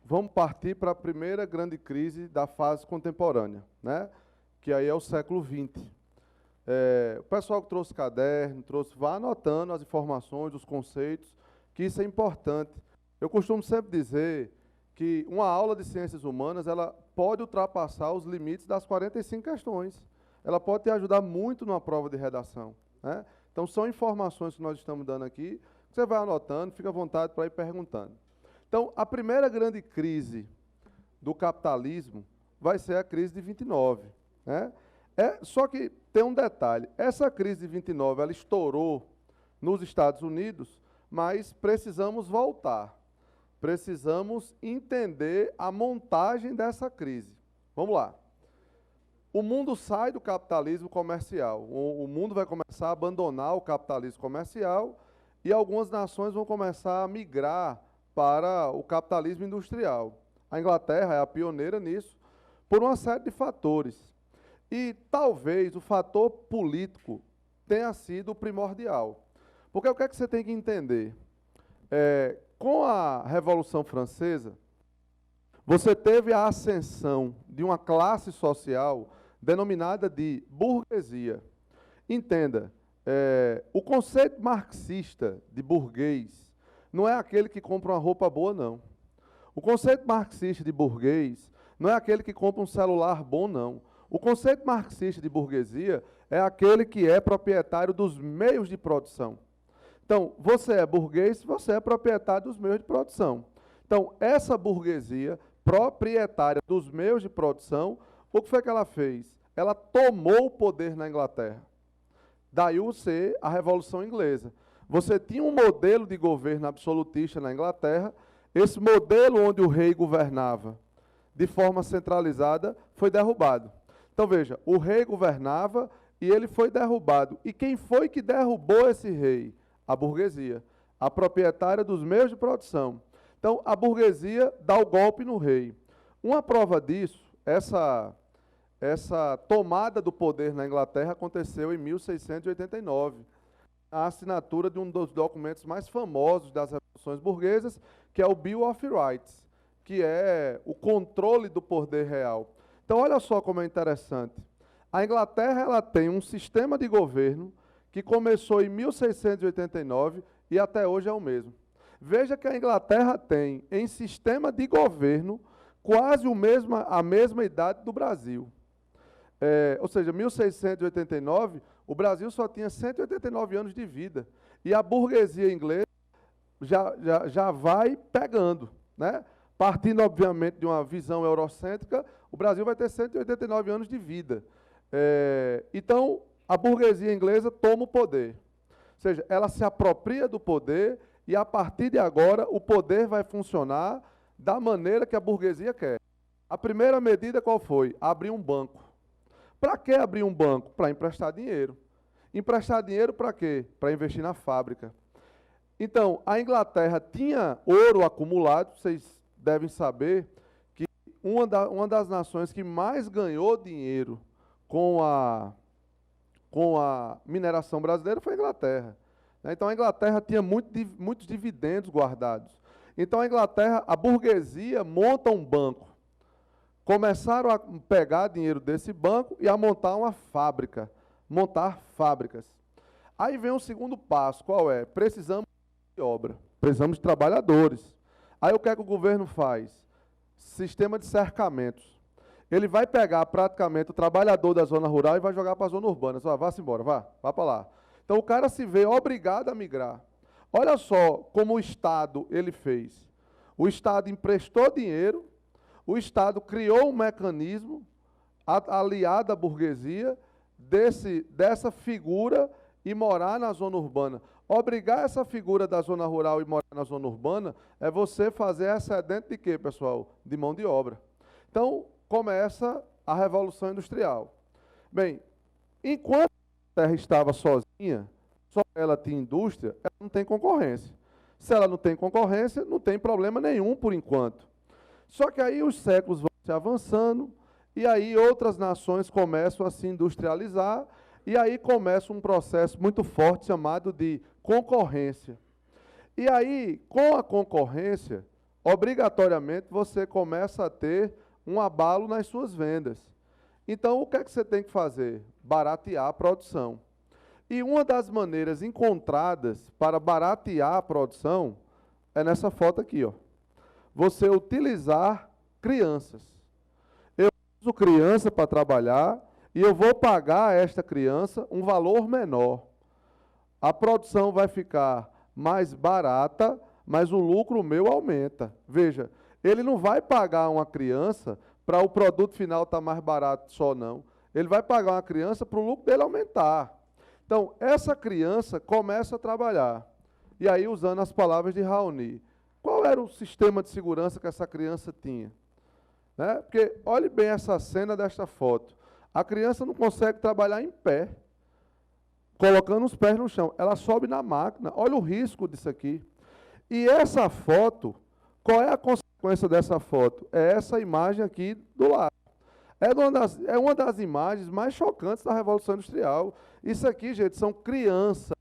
vamos partir para a primeira grande crise da fase contemporânea, né? Que aí é o século XX. O pessoal que trouxe caderno, vá anotando as informações, os conceitos, que isso é importante. Eu costumo sempre dizer que uma aula de ciências humanas ela pode ultrapassar os limites das 45 questões. Ela pode te ajudar muito numa prova de redação, né? Então, são informações que nós estamos dando aqui, você vai anotando, fica à vontade para ir perguntando. Então, a primeira grande crise do capitalismo vai ser a crise de 29, né? Só que tem um detalhe, essa crise de 29, ela estourou nos Estados Unidos, mas precisamos voltar. Precisamos entender a montagem dessa crise. Vamos lá. O mundo sai do capitalismo comercial. O mundo vai começar a abandonar o capitalismo comercial e algumas nações vão começar a migrar para o capitalismo industrial. A Inglaterra é a pioneira nisso, por uma série de fatores. E talvez o fator político tenha sido o primordial. Porque o que é que você tem que entender? Com a Revolução Francesa, você teve a ascensão de uma classe social denominada de burguesia. Entenda, o conceito marxista de burguês não é aquele que compra uma roupa boa, não. O conceito marxista de burguês não é aquele que compra um celular bom, não. O conceito marxista de burguesia é aquele que é proprietário dos meios de produção. Então, você é burguês se você é proprietário dos meios de produção. Então, essa burguesia proprietária dos meios de produção, o que foi que ela fez? Ela tomou o poder na Inglaterra. Daí a Revolução Inglesa. Você tinha um modelo de governo absolutista na Inglaterra, esse modelo onde o rei governava de forma centralizada foi derrubado. Então, veja, o rei governava e ele foi derrubado. E quem foi que derrubou esse rei? A burguesia, a proprietária dos meios de produção. Então, a burguesia dá o golpe no rei. Uma prova disso, essa tomada do poder na Inglaterra aconteceu em 1689, a assinatura de um dos documentos mais famosos das revoluções burguesas, que é o Bill of Rights, que é o controle do poder real. Então, olha só como é interessante. A Inglaterra ela tem um sistema de governo que começou em 1689 e até hoje é o mesmo. Veja que a Inglaterra tem, em sistema de governo, quase a mesma idade do Brasil. Ou seja, 1689, o Brasil só tinha 189 anos de vida. E a burguesia inglesa já vai pegando, né? Partindo, obviamente, de uma visão eurocêntrica, o Brasil vai ter 189 anos de vida. Então, a burguesia inglesa toma o poder. Ou seja, ela se apropria do poder e, a partir de agora, o poder vai funcionar da maneira que a burguesia quer. A primeira medida qual foi? Abrir um banco. Para que abrir um banco? Para emprestar dinheiro. Emprestar dinheiro para quê? Para investir na fábrica. Então, a Inglaterra tinha ouro acumulado, vocês devem saber que uma das nações que mais ganhou dinheiro com a mineração brasileira foi a Inglaterra. Então, a Inglaterra tinha muitos dividendos guardados. Então, a burguesia monta um banco. Começaram a pegar dinheiro desse banco e a montar uma fábrica, montar fábricas. Aí vem o segundo passo, qual é? Precisamos de obra, precisamos de trabalhadores. Aí o que é que o governo faz? Sistema de cercamentos. Ele vai pegar praticamente o trabalhador da zona rural e vai jogar para a zona urbana. Vá-se embora, vá para lá. Então o cara se vê obrigado a migrar. Olha só como o Estado ele fez. O Estado emprestou dinheiro, o Estado criou um mecanismo aliado à burguesia dessa figura e morar na zona urbana. Obrigar essa figura da zona rural e morar na zona urbana é você fazer excedente de quê, pessoal? De mão de obra. Então, começa a Revolução Industrial. Bem, enquanto a terra estava sozinha, só ela tinha indústria, ela não tem concorrência. Se ela não tem concorrência, não tem problema nenhum por enquanto. Só que aí os séculos vão se avançando, e aí outras nações começam a se industrializar, e aí começa um processo muito forte chamado de concorrência. E aí, com a concorrência, obrigatoriamente você começa a ter um abalo nas suas vendas. Então, o que é que você tem que fazer? Baratear a produção. E uma das maneiras encontradas para baratear a produção é nessa foto aqui, ó. Você utilizar crianças. Eu uso criança para trabalhar e eu vou pagar a esta criança um valor menor. A produção vai ficar mais barata, mas o lucro meu aumenta. Veja, ele não vai pagar uma criança para o produto final estar mais barato só, não. Ele vai pagar uma criança para o lucro dele aumentar. Então, essa criança começa a trabalhar. E aí, usando as palavras de Raoni, qual era o sistema de segurança que essa criança tinha? Né? Porque, olhe bem essa cena desta foto. A criança não consegue trabalhar em pé, colocando os pés no chão. Ela sobe na máquina. Olha o risco disso aqui. E essa foto, qual é a consequência dessa foto? É essa imagem aqui do lado. É uma das imagens mais chocantes da Revolução Industrial. Isso aqui, gente, são crianças,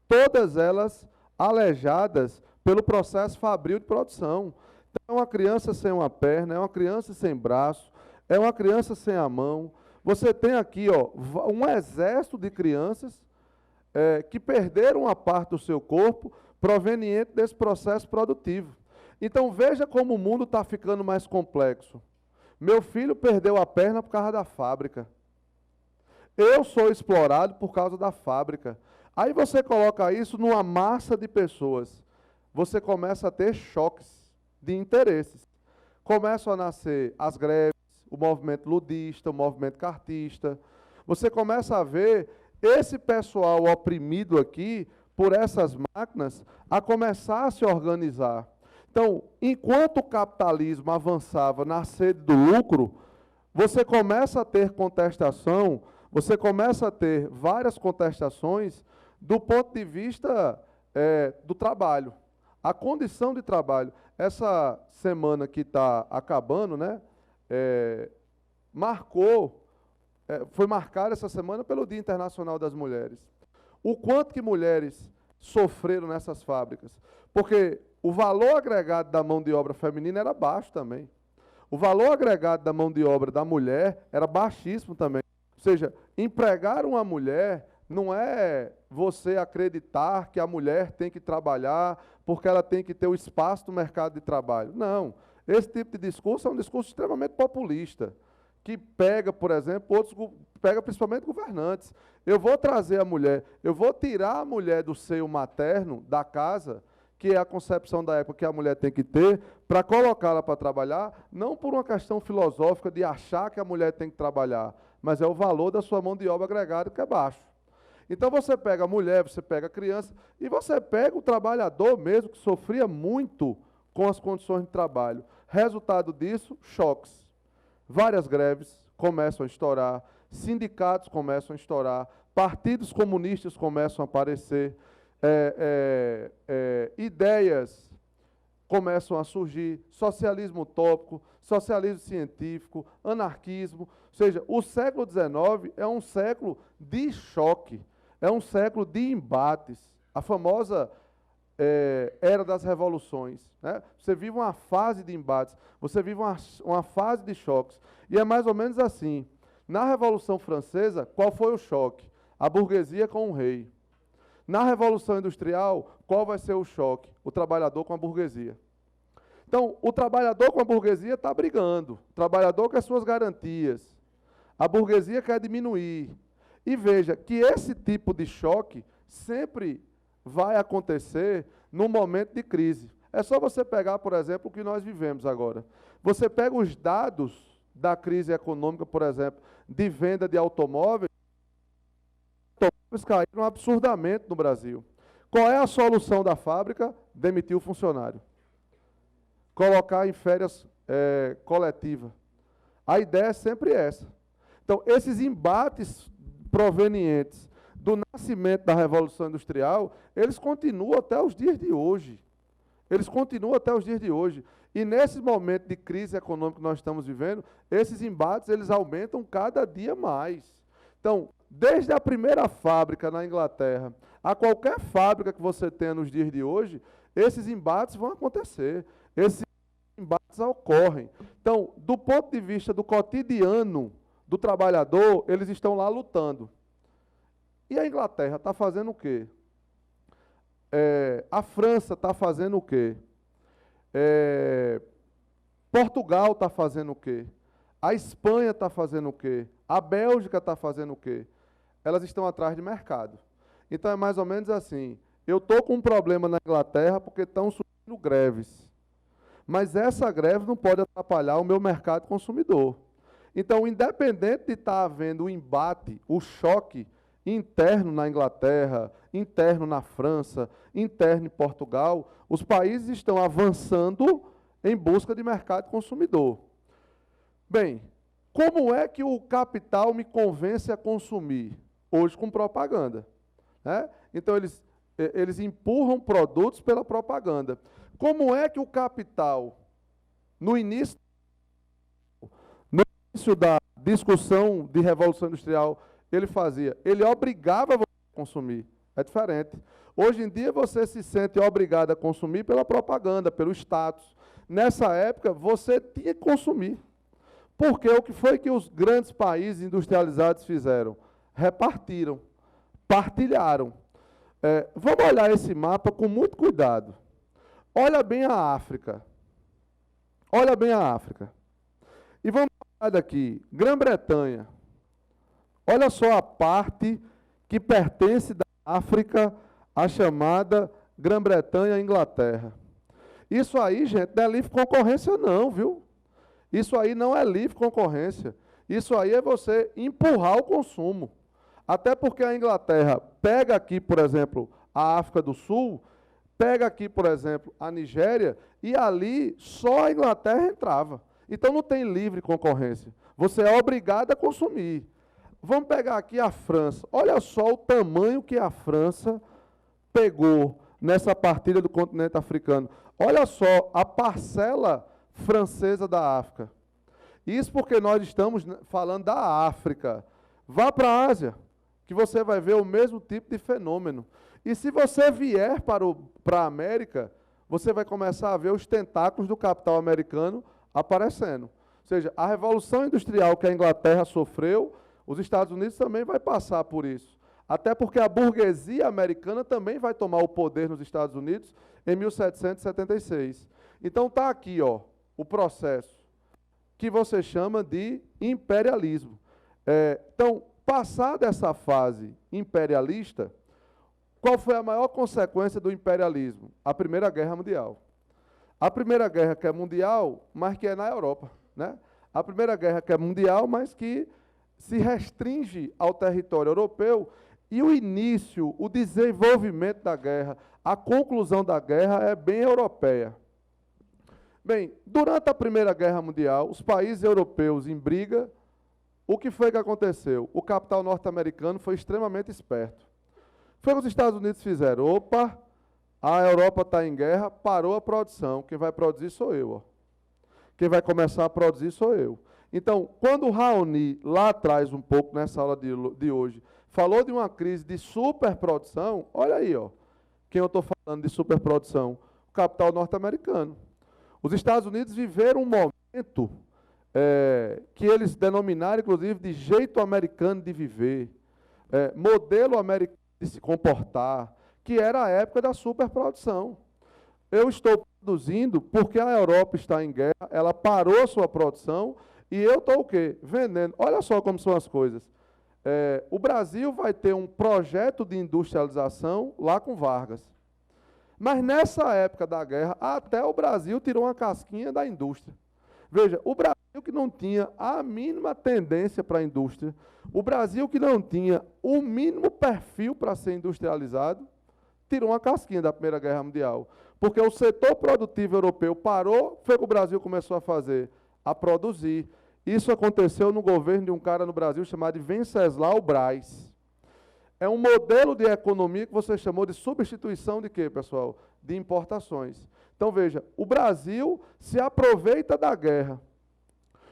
todas elas aleijadas pelo processo fabril de produção. Então, é uma criança sem uma perna, é uma criança sem braço, é uma criança sem a mão. Você tem aqui, ó, um exército de crianças que perderam uma parte do seu corpo proveniente desse processo produtivo. Então, veja como o mundo está ficando mais complexo. Meu filho perdeu a perna por causa da fábrica. Eu sou explorado por causa da fábrica. Aí você coloca isso numa massa de pessoas. Você começa a ter choques de interesses. Começam a nascer as greves, o movimento ludista, o movimento cartista. Você começa a ver esse pessoal oprimido aqui por essas máquinas a começar a se organizar. Então, enquanto o capitalismo avançava na sede do lucro, você começa a ter contestação, você começa a ter várias contestações do ponto de vista do trabalho, a condição de trabalho. Essa semana que está acabando, né, foi marcada essa semana pelo Dia Internacional das Mulheres. O quanto que mulheres sofreram nessas fábricas, porque o valor agregado da mão de obra feminina era baixo também. O valor agregado da mão de obra da mulher era baixíssimo também. Ou seja, empregar uma mulher não é você acreditar que a mulher tem que trabalhar porque ela tem que ter o espaço no mercado de trabalho. Não. Esse tipo de discurso é um discurso extremamente populista, que pega, por exemplo, pega principalmente governantes. Eu vou trazer a mulher, eu vou tirar a mulher do seio materno, da casa, que é a concepção da época que a mulher tem que ter, para colocá-la para trabalhar, não por uma questão filosófica de achar que a mulher tem que trabalhar, mas é o valor da sua mão de obra agregada que é baixo. Então você pega a mulher, você pega a criança, e você pega o trabalhador mesmo, que sofria muito com as condições de trabalho. Resultado disso, choques. Várias greves começam a estourar, sindicatos começam a estourar, partidos comunistas começam a aparecer, ideias começam a surgir, socialismo utópico, socialismo científico, anarquismo. Ou seja, o século XIX é um século de choque, é um século de embates. A famosa era das revoluções. Né? Você vive uma fase de embates, você vive uma fase de choques. E é mais ou menos assim. Na Revolução Francesa, qual foi o choque? A burguesia com o rei. Na Revolução Industrial, qual vai ser o choque? O trabalhador com a burguesia. Então, o trabalhador com a burguesia está brigando. O trabalhador quer suas garantias. A burguesia quer diminuir. E veja que esse tipo de choque sempre vai acontecer num momento de crise. É só você pegar, por exemplo, o que nós vivemos agora. Você pega os dados da crise econômica, por exemplo, de venda de automóveis, caíram absurdamente no Brasil. Qual é a solução da fábrica? Demitir o funcionário. Colocar em férias coletivas. A ideia é sempre essa. Então, esses embates provenientes do nascimento da Revolução Industrial, eles continuam até os dias de hoje. Eles continuam até os dias de hoje. E nesse momento de crise econômica que nós estamos vivendo, esses embates eles aumentam cada dia mais. Então, desde a primeira fábrica na Inglaterra, a qualquer fábrica que você tenha nos dias de hoje, esses embates vão acontecer. Esses embates ocorrem. Então, do ponto de vista do cotidiano do trabalhador, eles estão lá lutando. E a Inglaterra está fazendo o quê? A França está fazendo o quê? Portugal está fazendo o quê? A Espanha está fazendo o quê? A Bélgica está fazendo o quê? Elas estão atrás de mercado. Então é mais ou menos assim, eu estou com um problema na Inglaterra porque estão surgindo greves. Mas essa greve não pode atrapalhar o meu mercado consumidor. Então, independente de estar havendo o embate, o choque interno na Inglaterra, interno na França, interno em Portugal, os países estão avançando em busca de mercado consumidor. Bem, como é que o capital me convence a consumir? Hoje com propaganda, né? Então, eles empurram produtos pela propaganda. Como é que o capital, no início da discussão de Revolução Industrial, ele fazia? Ele obrigava você a consumir. É diferente. Hoje em dia, você se sente obrigado a consumir pela propaganda, pelo status. Nessa época, você tinha que consumir. Porque o que foi que os grandes países industrializados fizeram? Repartiram, partilharam. Vamos olhar esse mapa com muito cuidado. Olha bem a África. Olha bem a África. E vamos olhar daqui, Grã-Bretanha. Olha só a parte que pertence da África à chamada Grã-Bretanha e Inglaterra. Isso aí, gente, não é livre concorrência não, viu? Isso aí não é livre concorrência. Isso aí é você empurrar o consumo. Até porque a Inglaterra pega aqui, por exemplo, a África do Sul, pega aqui, por exemplo, a Nigéria, e ali só a Inglaterra entrava. Então não tem livre concorrência. Você é obrigado a consumir. Vamos pegar aqui a França. Olha só o tamanho que a França pegou nessa partilha do continente africano. Olha só a parcela francesa da África. Isso porque nós estamos falando da África. Vá para a Ásia, que você vai ver o mesmo tipo de fenômeno. E se você vier para a América, você vai começar a ver os tentáculos do capital americano aparecendo. Ou seja, a Revolução Industrial que a Inglaterra sofreu, os Estados Unidos também vai passar por isso. Até porque a burguesia americana também vai tomar o poder nos Estados Unidos em 1776. Então está aqui, ó, o processo que você chama de imperialismo. Então, passada essa fase imperialista, qual foi a maior consequência do imperialismo? A Primeira Guerra Mundial. A Primeira Guerra que é mundial, mas que é na Europa, né? A Primeira Guerra que é mundial, mas que se restringe ao território europeu, e o início, o desenvolvimento da guerra, a conclusão da guerra é bem europeia. Bem, durante a Primeira Guerra Mundial, os países europeus em briga, o que foi que aconteceu? O capital norte-americano foi extremamente esperto. Foi o que os Estados Unidos fizeram. Opa, a Europa está em guerra, parou a produção. Quem vai produzir sou eu. Ó. Quem vai começar a produzir sou eu. Então, quando o Raoni, lá atrás, um pouco nessa aula de hoje, falou de uma crise de superprodução, olha aí, ó, quem eu estou falando de superprodução? O capital norte-americano. Os Estados Unidos viveram um momento que eles denominaram, inclusive, de jeito americano de viver, modelo americano de se comportar, que era a época da superprodução. Eu estou produzindo porque a Europa está em guerra, ela parou a sua produção e eu estou o quê? Vendendo. Olha só como são as coisas. O Brasil vai ter um projeto de industrialização lá com Vargas. Mas nessa época da guerra, até o Brasil tirou uma casquinha da indústria. Veja, o Brasil que não tinha a mínima tendência para a indústria, o Brasil que não tinha o mínimo perfil para ser industrializado, tirou uma casquinha da Primeira Guerra Mundial. Porque o setor produtivo europeu parou, foi o que o Brasil começou a fazer? A produzir. Isso aconteceu no governo de um cara no Brasil chamado Venceslau Braz. É um modelo de economia que você chamou de substituição de quê, pessoal? De importações. Então, veja, o Brasil se aproveita da guerra.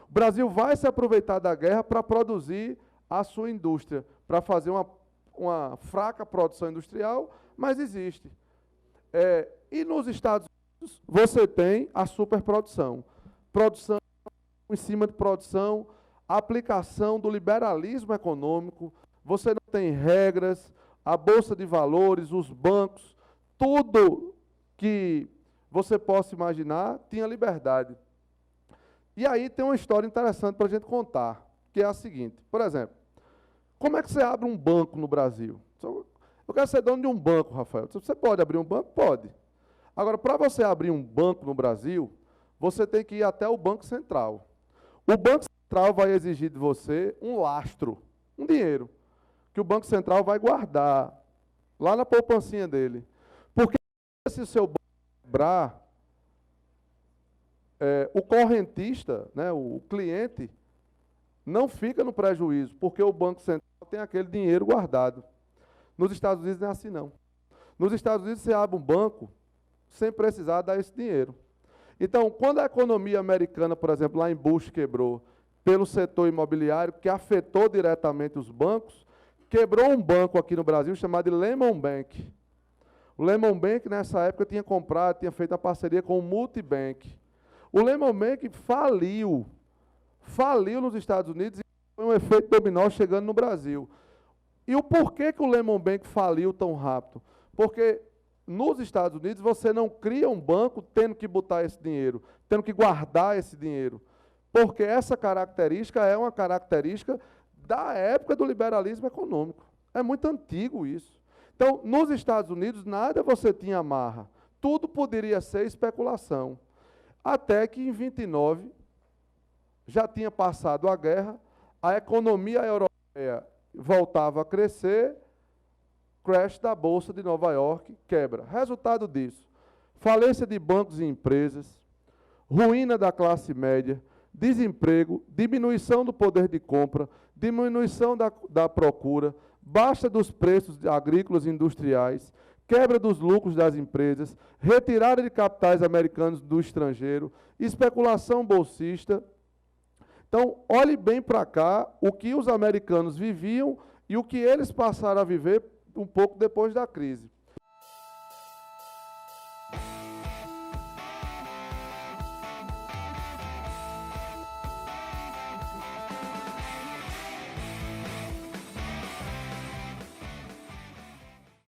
O Brasil vai se aproveitar da guerra para produzir a sua indústria, para fazer uma fraca produção industrial, mas existe. E nos Estados Unidos, você tem a superprodução. Produção em cima de produção, aplicação do liberalismo econômico, você não tem regras, a bolsa de valores, os bancos, tudo que você possa imaginar tinha liberdade. E aí tem uma história interessante para a gente contar, que é a seguinte, por exemplo, como é que você abre um banco no Brasil? Eu quero ser dono de um banco, Rafael. Você pode abrir um banco? Pode. Agora, para você abrir um banco no Brasil, você tem que ir até o Banco Central. O Banco Central vai exigir de você um lastro, um dinheiro, que o Banco Central vai guardar lá na poupancinha dele. Porque se o seu banco quebrar, o correntista, né, o cliente, não fica no prejuízo, porque o Banco Central tem aquele dinheiro guardado. Nos Estados Unidos não é assim, não. Nos Estados Unidos, você abre um banco sem precisar dar esse dinheiro. Então, quando a economia americana, por exemplo, lá em Bush quebrou, pelo setor imobiliário, que afetou diretamente os bancos, quebrou um banco aqui no Brasil chamado de Lehman Bank. O Lehman Bank, nessa época, tinha feito uma parceria com o Multibank. O Lehman Bank faliu nos Estados Unidos e foi um efeito dominó chegando no Brasil. E o porquê que o Lehman Bank faliu tão rápido? Porque nos Estados Unidos você não cria um banco tendo que botar esse dinheiro, tendo que guardar esse dinheiro. Porque essa característica é uma característica da época do liberalismo econômico. É muito antigo isso. Então, nos Estados Unidos, nada você tinha amarra. Tudo poderia ser especulação. Até que, em 29, já tinha passado a guerra, a economia europeia voltava a crescer, crash da Bolsa de Nova York, quebra. Resultado disso, falência de bancos e empresas, ruína da classe média, desemprego, diminuição do poder de compra, diminuição da procura, baixa dos preços agrícolas e industriais, quebra dos lucros das empresas, retirada de capitais americanos do estrangeiro, especulação bolsista. Então, olhe bem para cá o que os americanos viviam e o que eles passaram a viver um pouco depois da crise.